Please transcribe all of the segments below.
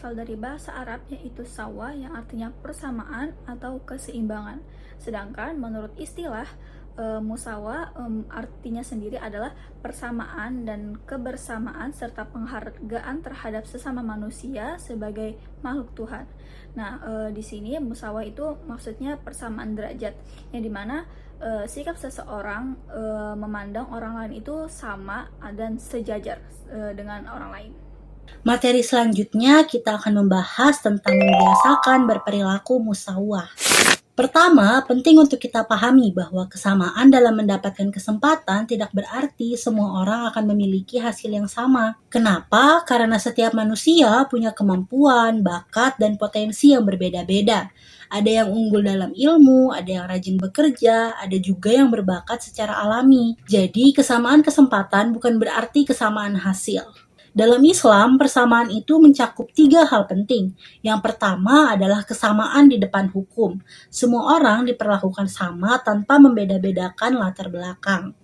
berasal dari bahasa Arab yaitu sawa yang artinya persamaan atau keseimbangan. Sedangkan menurut istilah musawa artinya sendiri adalah persamaan dan kebersamaan serta penghargaan terhadap sesama manusia sebagai makhluk Tuhan. Nah, di sini musawa itu maksudnya persamaan derajat, yang dimana sikap seseorang memandang orang lain itu sama dan sejajar dengan orang lain. Materi selanjutnya kita akan membahas tentang membiasakan berperilaku musawah. Pertama, penting untuk kita pahami bahwa kesamaan dalam mendapatkan kesempatan tidak berarti semua orang akan memiliki hasil yang sama. Kenapa? Karena setiap manusia punya kemampuan, bakat, dan potensi yang berbeda-beda. Ada yang unggul dalam ilmu, ada yang rajin bekerja, ada juga yang berbakat secara alami. Jadi, kesamaan kesempatan bukan berarti kesamaan hasil. Dalam Islam, persamaan itu mencakup 3 hal penting. Yang pertama adalah kesamaan di depan hukum. Semua orang diperlakukan sama tanpa membeda-bedakan latar belakang.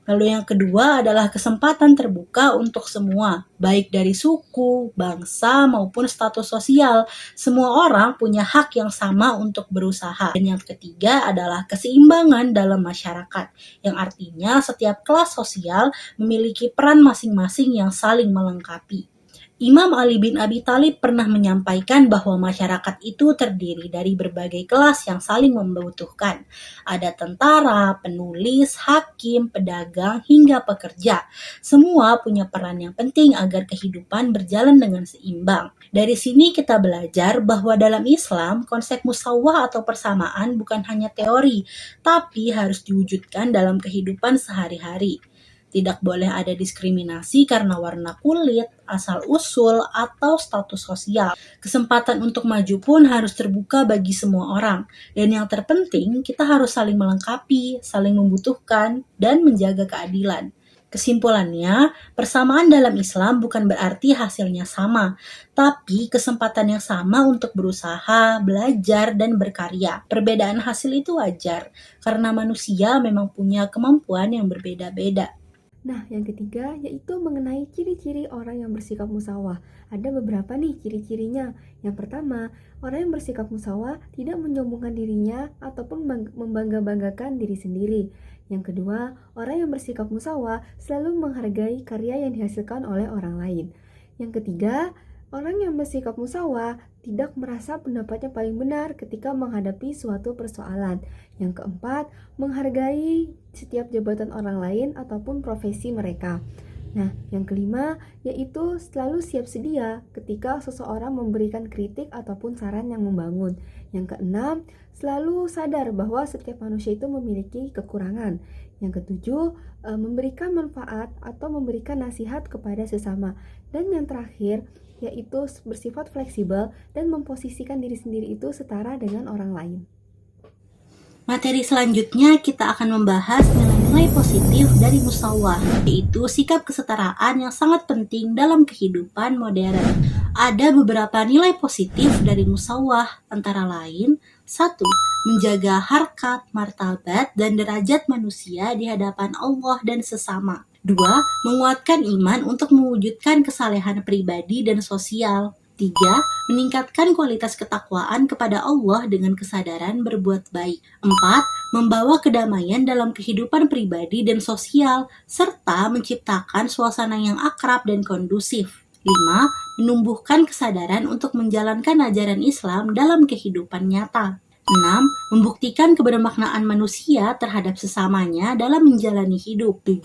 Lalu yang kedua adalah kesempatan terbuka untuk semua, baik dari suku, bangsa, maupun status sosial. Semua orang punya hak yang sama untuk berusaha. Dan yang ketiga adalah keseimbangan dalam masyarakat, yang artinya setiap kelas sosial memiliki peran masing-masing yang saling melengkapi. Imam Ali bin Abi Thalib pernah menyampaikan bahwa masyarakat itu terdiri dari berbagai kelas yang saling membutuhkan. Ada tentara, penulis, hakim, pedagang, hingga pekerja. Semua punya peran yang penting agar kehidupan berjalan dengan seimbang. Dari sini kita belajar bahwa dalam Islam, konsep musawah atau persamaan bukan hanya teori, tapi harus diwujudkan dalam kehidupan sehari-hari. Tidak boleh ada diskriminasi karena warna kulit, asal-usul, atau status sosial. Kesempatan untuk maju pun harus terbuka bagi semua orang. Dan yang terpenting, kita harus saling melengkapi, saling membutuhkan, dan menjaga keadilan. Kesimpulannya, persamaan dalam Islam bukan berarti hasilnya sama, tapi kesempatan yang sama untuk berusaha, belajar, dan berkarya. Perbedaan hasil itu wajar, karena manusia memang punya kemampuan yang berbeda-beda. Nah, yang ketiga yaitu mengenai ciri-ciri orang yang bersikap musawah. Ada beberapa nih ciri-cirinya. Yang pertama, orang yang bersikap musawah tidak menyombongkan dirinya ataupun membangga-banggakan diri sendiri. Yang kedua, orang yang bersikap musawah selalu menghargai karya yang dihasilkan oleh orang lain. Yang ketiga, orang yang bersikap musawah tidak merasa pendapatnya paling benar ketika menghadapi suatu persoalan. Yang keempat, menghargai setiap jabatan orang lain ataupun profesi mereka. Nah, yang kelima yaitu selalu siap sedia ketika seseorang memberikan kritik ataupun saran yang membangun. Yang keenam, selalu sadar bahwa setiap manusia itu memiliki kekurangan. Yang ketujuh, memberikan manfaat atau memberikan nasihat kepada sesama. Dan yang terakhir, yaitu bersifat fleksibel dan memposisikan diri sendiri itu setara dengan orang lain. Materi selanjutnya kita akan membahas nilai-nilai positif dari musawah, yaitu sikap kesetaraan yang sangat penting dalam kehidupan modern. Ada beberapa nilai positif dari musawah, antara lain: 1. Menjaga harkat, martabat, dan derajat manusia di hadapan Allah dan sesama. 2. Menguatkan iman untuk mewujudkan kesalehan pribadi dan sosial. 3. Meningkatkan kualitas ketakwaan kepada Allah dengan kesadaran berbuat baik. 4. Membawa kedamaian dalam kehidupan pribadi dan sosial, serta menciptakan suasana yang akrab dan kondusif. 5. Menumbuhkan kesadaran untuk menjalankan ajaran Islam dalam kehidupan nyata. 6. Membuktikan kebermaknaan manusia terhadap sesamanya dalam menjalani hidup. 7.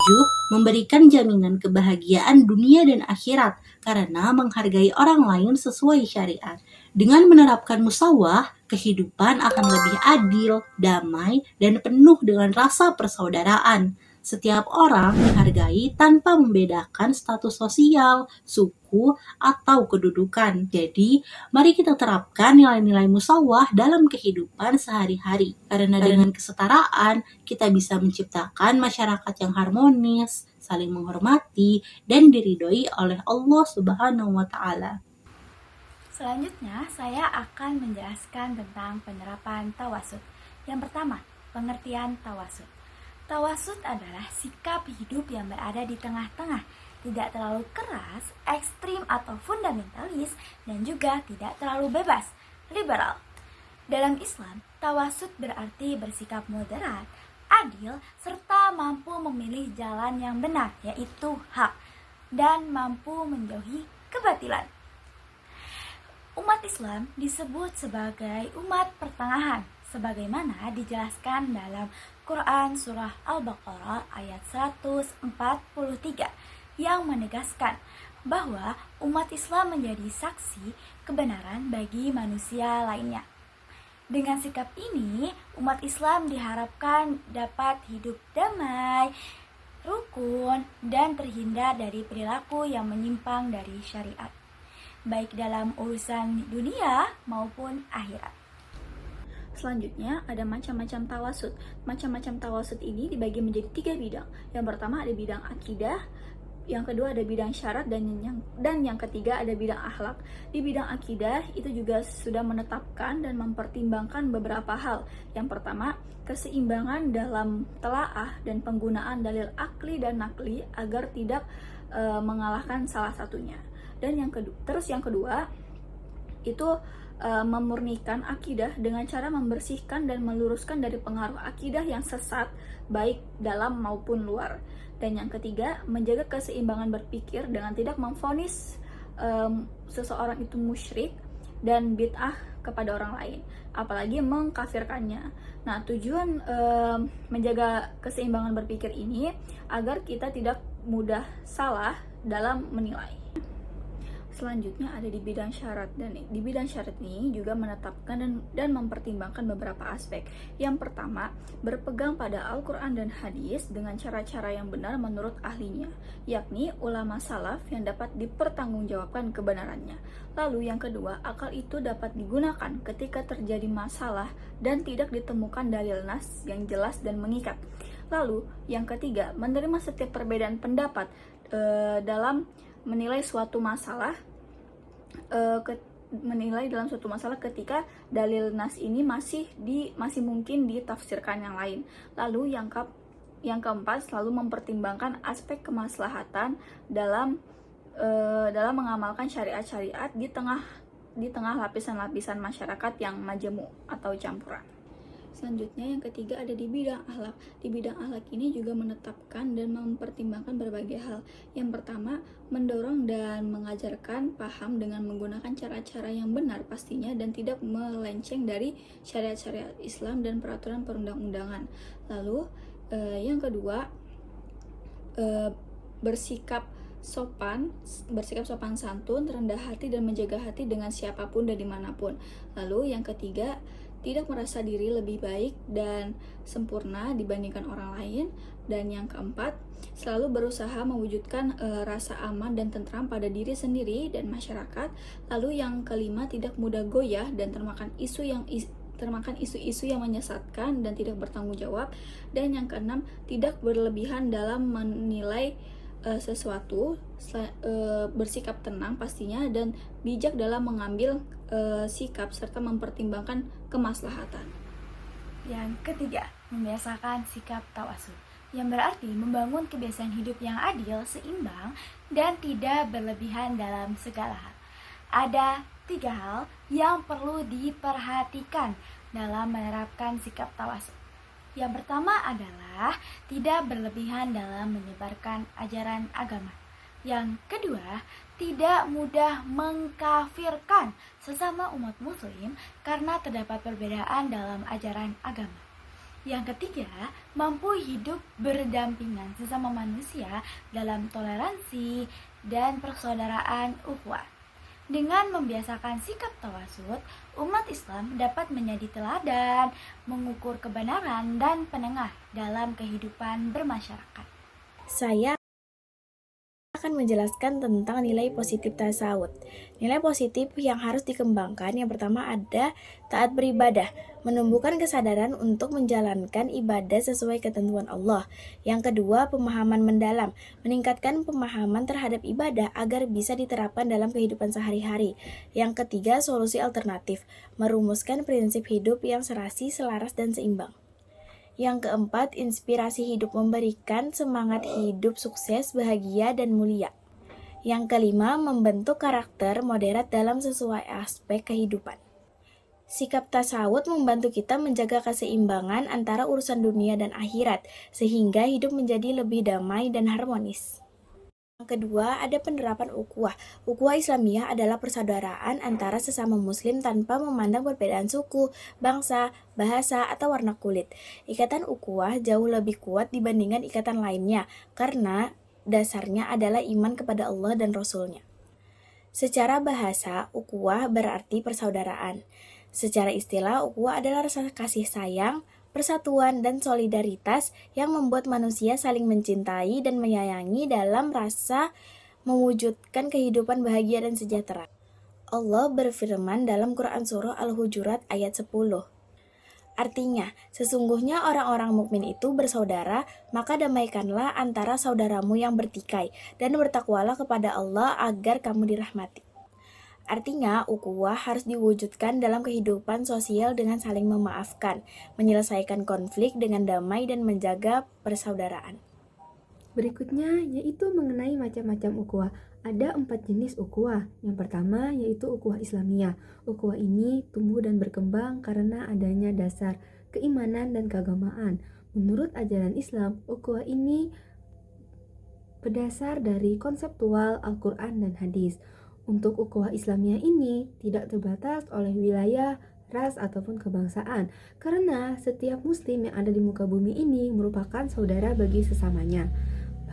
Memberikan jaminan kebahagiaan dunia dan akhirat karena menghargai orang lain sesuai syariat. Dengan menerapkan musawah, kehidupan akan lebih adil, damai, dan penuh dengan rasa persaudaraan. Setiap orang dihargai tanpa membedakan status sosial, suku, atau kedudukan. Jadi, mari kita terapkan nilai-nilai musawah dalam kehidupan sehari-hari. Karena dengan kesetaraan, kita bisa menciptakan masyarakat yang harmonis, saling menghormati, dan diridhoi oleh Allah Subhanahu wa Ta'ala. Selanjutnya, saya akan menjelaskan tentang penerapan tawasud. Yang pertama, pengertian tawasud. Tawasud adalah sikap hidup yang berada di tengah-tengah tidak terlalu keras, ekstrim atau fundamentalis, dan juga tidak terlalu bebas, liberal. Dalam Islam, tawasud berarti bersikap moderat, adil, serta mampu memilih jalan yang benar, yaitu hak, dan mampu menjauhi kebatilan. Umat Islam disebut sebagai umat pertengahan, sebagaimana dijelaskan dalam Quran Surah Al-Baqarah ayat 143 yang menegaskan bahwa umat Islam menjadi saksi kebenaran bagi manusia lainnya. Dengan sikap ini, umat Islam diharapkan dapat hidup damai, rukun, dan terhindar dari perilaku yang menyimpang dari syariat, baik dalam urusan dunia maupun akhirat. Selanjutnya ada macam-macam tawasud. Macam-macam tawasud ini dibagi menjadi 3 bidang. Yang pertama ada bidang akidah, yang kedua ada bidang syarat, dan yang ketiga ada bidang akhlak. Di bidang akidah itu juga sudah menetapkan dan mempertimbangkan beberapa hal. Yang pertama, keseimbangan dalam telaah dan penggunaan dalil akli dan nakli agar tidak mengalahkan salah satunya. Dan yang kedua itu memurnikan akidah dengan cara membersihkan dan meluruskan dari pengaruh akidah yang sesat baik dalam maupun luar. Dan yang ketiga, menjaga keseimbangan berpikir dengan tidak memvonis seseorang itu musyrik dan bid'ah kepada orang lain, apalagi mengkafirkannya. Nah, tujuan menjaga keseimbangan berpikir ini agar kita tidak mudah salah dalam menilai. Selanjutnya ada di bidang syarat, dan di bidang syarat ini juga menetapkan dan mempertimbangkan beberapa aspek. Yang pertama, berpegang pada Al-Quran dan Hadis dengan cara-cara yang benar menurut ahlinya, yakni ulama salaf yang dapat dipertanggungjawabkan kebenarannya. Lalu yang kedua, akal itu dapat digunakan ketika terjadi masalah dan tidak ditemukan dalil nas yang jelas dan mengikat. Lalu yang ketiga, menerima setiap perbedaan pendapat dalam menilai suatu masalah ketika dalil nas ini masih mungkin ditafsirkan yang lain. Lalu yang keempat, selalu mempertimbangkan aspek kemaslahatan dalam mengamalkan syariat-syariat di tengah lapisan-lapisan masyarakat yang majemuk atau campuran. Selanjutnya yang ketiga ada di bidang akhlak. Di bidang akhlak ini juga menetapkan dan mempertimbangkan berbagai hal. Yang pertama, mendorong dan mengajarkan paham dengan menggunakan cara-cara yang benar pastinya dan tidak melenceng dari syariat-syariat Islam dan peraturan perundang-undangan. Lalu yang kedua, bersikap sopan santun, rendah hati dan menjaga hati dengan siapapun dan dimanapun. Lalu yang ketiga, tidak merasa diri lebih baik dan sempurna dibandingkan orang lain. Dan yang keempat, selalu berusaha mewujudkan rasa aman dan tentram pada diri sendiri dan masyarakat. Lalu yang kelima, tidak mudah goyah dan termakan isu-isu yang menyesatkan dan tidak bertanggung jawab. Dan yang keenam, tidak berlebihan dalam menilai sesuatu, bersikap tenang pastinya dan bijak dalam mengambil sikap serta mempertimbangkan kemaslahatan. Yang ketiga, membiasakan sikap tawasud, yang berarti membangun kebiasaan hidup yang adil, seimbang, dan tidak berlebihan dalam segala hal. Ada 3 hal yang perlu diperhatikan dalam menerapkan sikap tawasud. Yang pertama adalah tidak berlebihan dalam menyebarkan ajaran agama. Yang kedua, tidak mudah mengkafirkan sesama umat muslim karena terdapat perbedaan dalam ajaran agama. Yang ketiga, mampu hidup berdampingan sesama manusia dalam toleransi dan persaudaraan ukhuwah. Dengan membiasakan sikap tawasud, umat Islam dapat menjadi teladan, mengukur kebenaran dan penengah dalam kehidupan bermasyarakat. Saya akan menjelaskan tentang nilai positif tasawuf. Nilai positif yang harus dikembangkan yang pertama ada taat beribadah, menumbuhkan kesadaran untuk menjalankan ibadah sesuai ketentuan Allah. Yang kedua, pemahaman mendalam, meningkatkan pemahaman terhadap ibadah agar bisa diterapkan dalam kehidupan sehari-hari. Yang ketiga, solusi alternatif, merumuskan prinsip hidup yang serasi, selaras, dan seimbang. Yang keempat, inspirasi hidup, memberikan semangat hidup sukses, bahagia, dan mulia. Yang kelima, membentuk karakter moderat dalam sesuai aspek kehidupan. Sikap tasawuf membantu kita menjaga keseimbangan antara urusan dunia dan akhirat, sehingga hidup menjadi lebih damai dan harmonis. Yang kedua, ada penerapan ukhuwah. Ukhuwah Islamiyah adalah persaudaraan antara sesama muslim tanpa memandang perbedaan suku, bangsa, bahasa, atau warna kulit. Ikatan ukhuwah jauh lebih kuat dibandingkan ikatan lainnya, karena dasarnya adalah iman kepada Allah dan Rasul-Nya. Secara bahasa, ukhuwah berarti persaudaraan. Secara istilah, ukhuwah adalah rasa kasih sayang, persatuan, dan solidaritas yang membuat manusia saling mencintai dan menyayangi dalam rasa mewujudkan kehidupan bahagia dan sejahtera. Allah berfirman dalam Quran Surah Al-Hujurat ayat 10. Artinya, sesungguhnya orang-orang mukmin itu bersaudara, maka damaikanlah antara saudaramu yang bertikai, dan bertakwalah kepada Allah agar kamu dirahmati. Artinya, ukhuwah harus diwujudkan dalam kehidupan sosial dengan saling memaafkan, menyelesaikan konflik dengan damai, dan menjaga persaudaraan. Berikutnya yaitu mengenai macam-macam ukhuwah. Ada 4 jenis ukhuwah. Yang pertama yaitu ukhuwah Islamiyah. Ukhuwah ini tumbuh dan berkembang karena adanya dasar keimanan dan keagamaan. Menurut ajaran Islam, ukhuwah ini berdasar dari konseptual Al-Quran dan hadis. Untuk ukhuwah Islamiyah ini tidak terbatas oleh wilayah, ras, ataupun kebangsaan, karena setiap muslim yang ada di muka bumi ini merupakan saudara bagi sesamanya.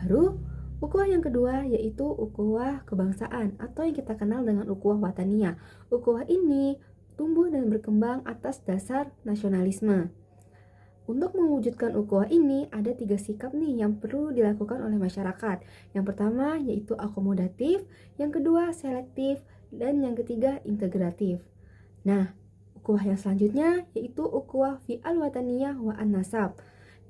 Baru, ukhuwah yang kedua yaitu ukhuwah kebangsaan atau yang kita kenal dengan ukhuwah wataniyah. Ukhuwah ini tumbuh dan berkembang atas dasar nasionalisme. Untuk mewujudkan ukhuwah ini ada 3 sikap nih yang perlu dilakukan oleh masyarakat. Yang pertama yaitu akomodatif, yang kedua selektif, dan yang ketiga integratif. Nah, ukhuwah yang selanjutnya yaitu ukhuwah fi al-wataniyah wa an-nasab,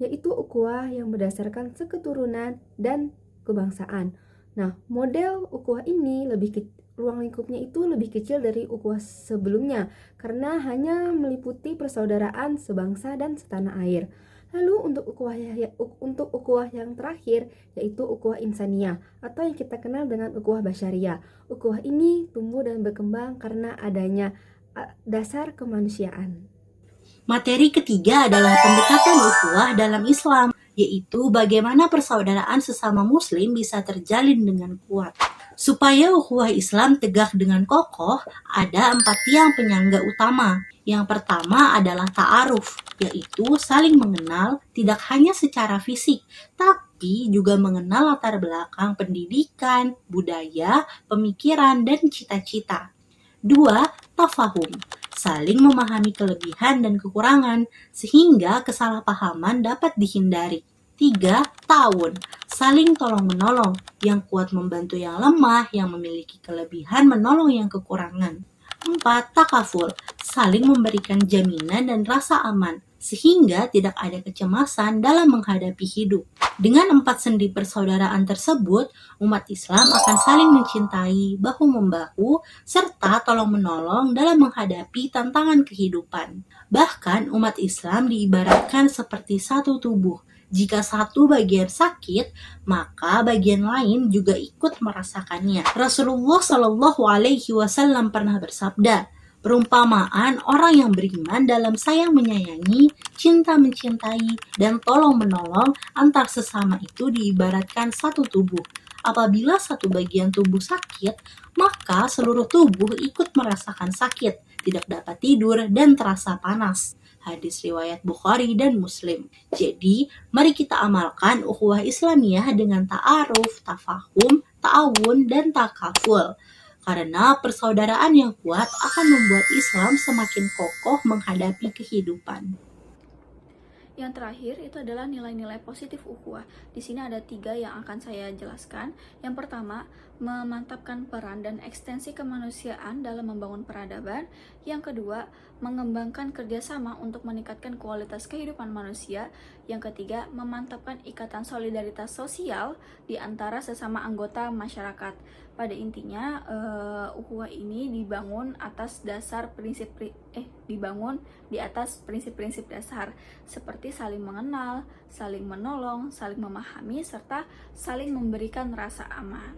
yaitu ukhuwah yang berdasarkan seketurunan dan kebangsaan. Nah, model ukhuwah ini ruang lingkupnya itu lebih kecil dari ukhuwah sebelumnya karena hanya meliputi persaudaraan sebangsa dan setanah air. Lalu untuk ukhuwah yang terakhir yaitu ukhuwah insaniyah atau yang kita kenal dengan ukhuwah basyariyah. Ukhuwah ini tumbuh dan berkembang karena adanya dasar kemanusiaan. Materi ketiga adalah pendekatan ukhuwah dalam Islam, yaitu bagaimana persaudaraan sesama muslim bisa terjalin dengan kuat. Supaya ukhuwah Islam tegak dengan kokoh, ada 4 tiang penyangga utama. Yang pertama adalah ta'aruf, yaitu saling mengenal tidak hanya secara fisik, tapi juga mengenal latar belakang pendidikan, budaya, pemikiran, dan cita-cita. 2. Tafahum, saling memahami kelebihan dan kekurangan, sehingga kesalahpahaman dapat dihindari. 3. Ta'awun, saling tolong-menolong, yang kuat membantu yang lemah, yang memiliki kelebihan menolong yang kekurangan. 4. Takaful, saling memberikan jaminan dan rasa aman, sehingga tidak ada kecemasan dalam menghadapi hidup. Dengan 4 sendi persaudaraan tersebut, umat Islam akan saling mencintai, bahu-membahu, serta tolong-menolong dalam menghadapi tantangan kehidupan. Bahkan, umat Islam diibaratkan seperti satu tubuh. Jika satu bagian sakit, maka bagian lain juga ikut merasakannya. Rasulullah Shallallahu Alaihi Wasallam pernah bersabda, perumpamaan orang yang beriman dalam sayang menyayangi, cinta mencintai, dan tolong menolong antar sesama itu diibaratkan satu tubuh. Apabila satu bagian tubuh sakit, maka seluruh tubuh ikut merasakan sakit, tidak dapat tidur, dan terasa panas. Hadis riwayat Bukhari dan Muslim. Jadi, mari kita amalkan ukhuwah Islamiyah dengan ta'aruf, tafahum, ta'awun, dan takaful. Karena persaudaraan yang kuat akan membuat Islam semakin kokoh menghadapi kehidupan. Yang terakhir itu adalah nilai-nilai positif ukhuwah. Di sini ada 3 yang akan saya jelaskan. Yang pertama, memantapkan peran dan ekstensi kemanusiaan dalam membangun peradaban. Yang kedua, mengembangkan kerjasama untuk meningkatkan kualitas kehidupan manusia. Yang ketiga, memantapkan ikatan solidaritas sosial di antara sesama anggota masyarakat. Pada intinya, ukhuwah ini dibangun atas di atas prinsip-prinsip dasar seperti saling mengenal, saling menolong, saling memahami, serta saling memberikan rasa aman.